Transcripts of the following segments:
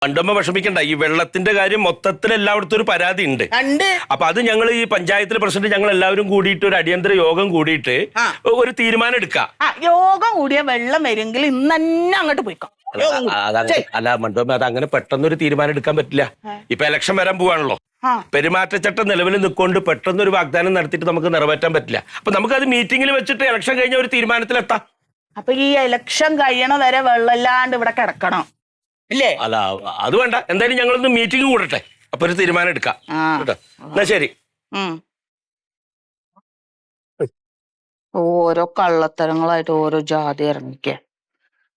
പണ്ടമ്മ വിഷമിക്കണ്ട. ഈ വെള്ളത്തിന്റെ കാര്യം മൊത്തത്തിൽ എല്ലായിടത്തും ഒരു പരാതി ഉണ്ട്. അപ്പൊ അത് ഞങ്ങൾ ഈ പഞ്ചായത്തിലെ പ്രസിഡന്റ് ഞങ്ങൾ എല്ലാവരും കൂടിയിട്ട് ഒരു അടിയന്തര യോഗം കൂടിയിട്ട് ഒരു തീരുമാനം എടുക്കാം. യോഗം കൂടിയ വെള്ളം വരുമെങ്കിൽ ഇന്ന് തന്നെ അങ്ങോട്ട് പോയിക്കാം. അല്ല മണ്ടമ്മ, അത് അങ്ങനെ പെട്ടെന്നൊരു തീരുമാനം എടുക്കാൻ പറ്റില്ല. ഇപ്പൊ ഇലക്ഷൻ വരാൻ പോവാണല്ലോ. പെരുമാറ്റച്ചട്ടം നിലവിൽ നിൽക്കൊണ്ട് പെട്ടെന്നൊരു വാഗ്ദാനം നടത്തിയിട്ട് നമുക്ക് നിറവേറ്റാൻ പറ്റില്ല. അപ്പൊ നമുക്ക് അത് മീറ്റിംഗിൽ വെച്ചിട്ട് ഇലക്ഷൻ കഴിഞ്ഞ ഒരു തീരുമാനത്തിലെത്താം. അപ്പൊ ഈ ഇലക്ഷൻ കഴിയണ വരെ വെള്ളമില്ലാണ്ട് ഇവിടെ കിടക്കണം അല്ലേ? അല്ല അത് വേണ്ട, എന്തായാലും ഞങ്ങളൊന്ന് മീറ്റിംഗ് കൂടട്ടെ, അപ്പൊ ഒരു തീരുമാനം എടുക്കാം കേട്ടോ. എന്നാ ശരി. ഓരോ കള്ളത്തരങ്ങളായിട്ട് ഓരോ ജാതി ഇറങ്ങിക്ക.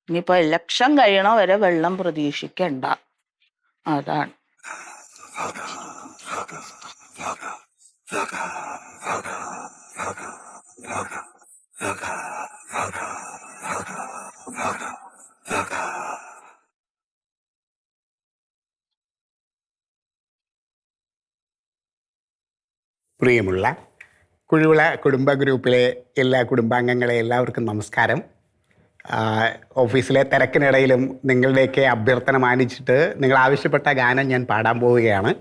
ഇനിയിപ്പോ ഇലക്ഷൻ കഴിയണ വരെ വെള്ളം പ്രതീക്ഷിക്കണ്ട. അതാണ്. പ്രിയമുള്ള കുഴുവിള കുടുംബ ഗ്രൂപ്പിലെ എല്ലാ കുടുംബാംഗങ്ങളെ എല്ലാവർക്കും നമസ്കാരം. ഓഫീസിലെ തിരക്കിനിടയിലും നിങ്ങളുടെയൊക്കെ അഭ്യർത്ഥന മാനിച്ചിട്ട് നിങ്ങൾ ആവശ്യപ്പെട്ട ഗാനം ഞാൻ പാടാൻ പോവുകയാണ്.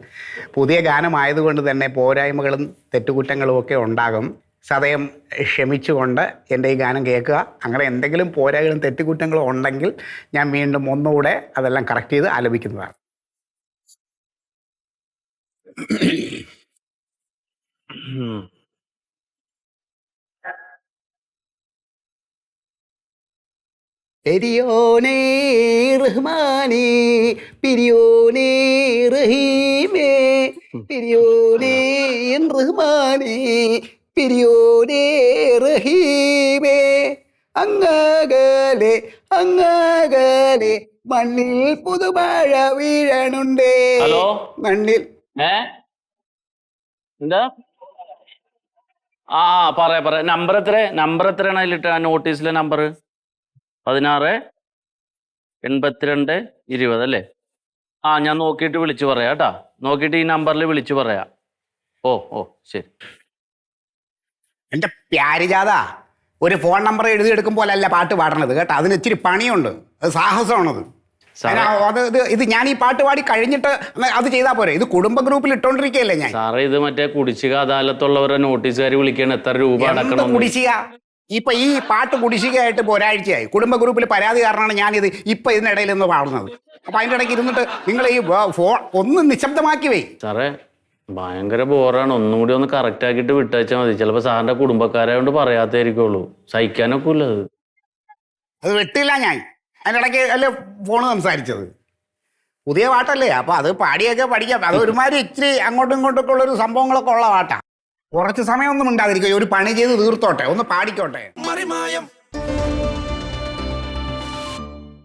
പുതിയ ഗാനമായതുകൊണ്ട് തന്നെ പോരായ്മകളും തെറ്റുകുറ്റങ്ങളും ഒക്കെ ഉണ്ടാകും. സദയം ക്ഷമിച്ചുകൊണ്ട് എൻ്റെ ഈ ഗാനം കേൾക്കുക. അങ്ങനെ എന്തെങ്കിലും പോരായ്മകളും തെറ്റുകുറ്റങ്ങളും ഉണ്ടെങ്കിൽ ഞാൻ വീണ്ടും ഒന്നുകൂടെ അതെല്ലാം കറക്റ്റ് ചെയ്ത് ആലപിക്കുന്നതാണ്. പെരിയോനേ റഹ്മാനേ പിരിയോനേ റഹീമേ പിരിയോനേ റഹ്മാനേ പിരിയോനേ റഹീമേ അങ്ങകലെ അങ്ങകലെ മണ്ണിൽ പുതുമഴ വീഴണുണ്ടേ. ഹലോ മണ്ണിൽ എന്താ? പറയാ നമ്പർ എത്രയാണ് അതിലിട്ട് ആ നോട്ടീസിലെ നമ്പർ? 16 82 20 അല്ലേ? ഞാൻ നോക്കിയിട്ട് വിളിച്ചു പറയാം കേട്ടാ. നോക്കിയിട്ട് ഈ നമ്പറിൽ വിളിച്ചു പറയാം. ഓ ശരി. എൻ്റെ പ്യാരിജാത, ഒരു ഫോൺ നമ്പർ എഴുതിയെടുക്കുമ്പോഴല്ല പാട്ട് പാടണത് കേട്ടോ. അതിന് ഇച്ചിരി പണിയുണ്ട്, അത് സാഹസമാണത്. ഇത് ഞാൻ ഈ പാട്ട് പാടി കഴിഞ്ഞിട്ട് അത് ചെയ്താൽ പോരെ? ഇത് കുടുംബ ഗ്രൂപ്പിൽ ഇട്ടോണ്ടിരിക്കുകയല്ലേ ഞാൻ. സാറേ ഇത് മറ്റേ കുടിശ്ശിക അദാലത്തുള്ളവരെ നോട്ടീസുകാർ വിളിക്കണം. എത്ര രൂപ അടക്കണം? കുടിശ്ശിക ഇപ്പൊ ഈ പാട്ട് കുടിശ്ശികയായിട്ട് ഇപ്പോൾ ഒരാഴ്ചയായി. കുടുംബ ഗ്രൂപ്പിൽ പരാതി കാരണമാണ് ഞാനിത് ഇപ്പൊ ഇതിനിടയിൽ നിന്ന് പാടുന്നത്. അപ്പൊ അതിൻ്റെ ഇടയ്ക്ക് ഇരുന്നിട്ട് നിങ്ങൾ ഈ ഫോൺ ഒന്ന് നിശബ്ദമാക്കി വേ. സാറേ ഭയങ്കര ബോറാണ്. ഒന്നുകൂടി ഒന്ന് കറക്റ്റ് ആക്കിയിട്ട് വിട്ടയച്ചാൽ മതി. ചിലപ്പോൾ സാറിന്റെ കുടുംബക്കാരായോണ്ട് പറയാത്തായിരിക്കുള്ളൂ. സഹിക്കാനൊക്കെ ഉള്ളത് അത് വെട്ടില്ല ഞാൻ. അതിൻ്റെ ഇടയ്ക്ക് അല്ലേ ഫോണ് സംസാരിച്ചത്. പുതിയ പാട്ടല്ലേ, അപ്പൊ അത് പാടിയൊക്കെ പഠിക്കാം. അത് ഒരുമാതിരി ഇച്ചിരി അങ്ങോട്ടും ഇങ്ങോട്ടൊക്കെ ഉള്ളൊരു സംഭവങ്ങളൊക്കെ ഉള്ള പാട്ടാ. കുറച്ച് സമയമൊന്നും ഉണ്ടാതിരിക്കും. ഒരു പണി ചെയ്ത് തീർത്തോട്ടെ, ഒന്ന് പാടിക്കോട്ടെ.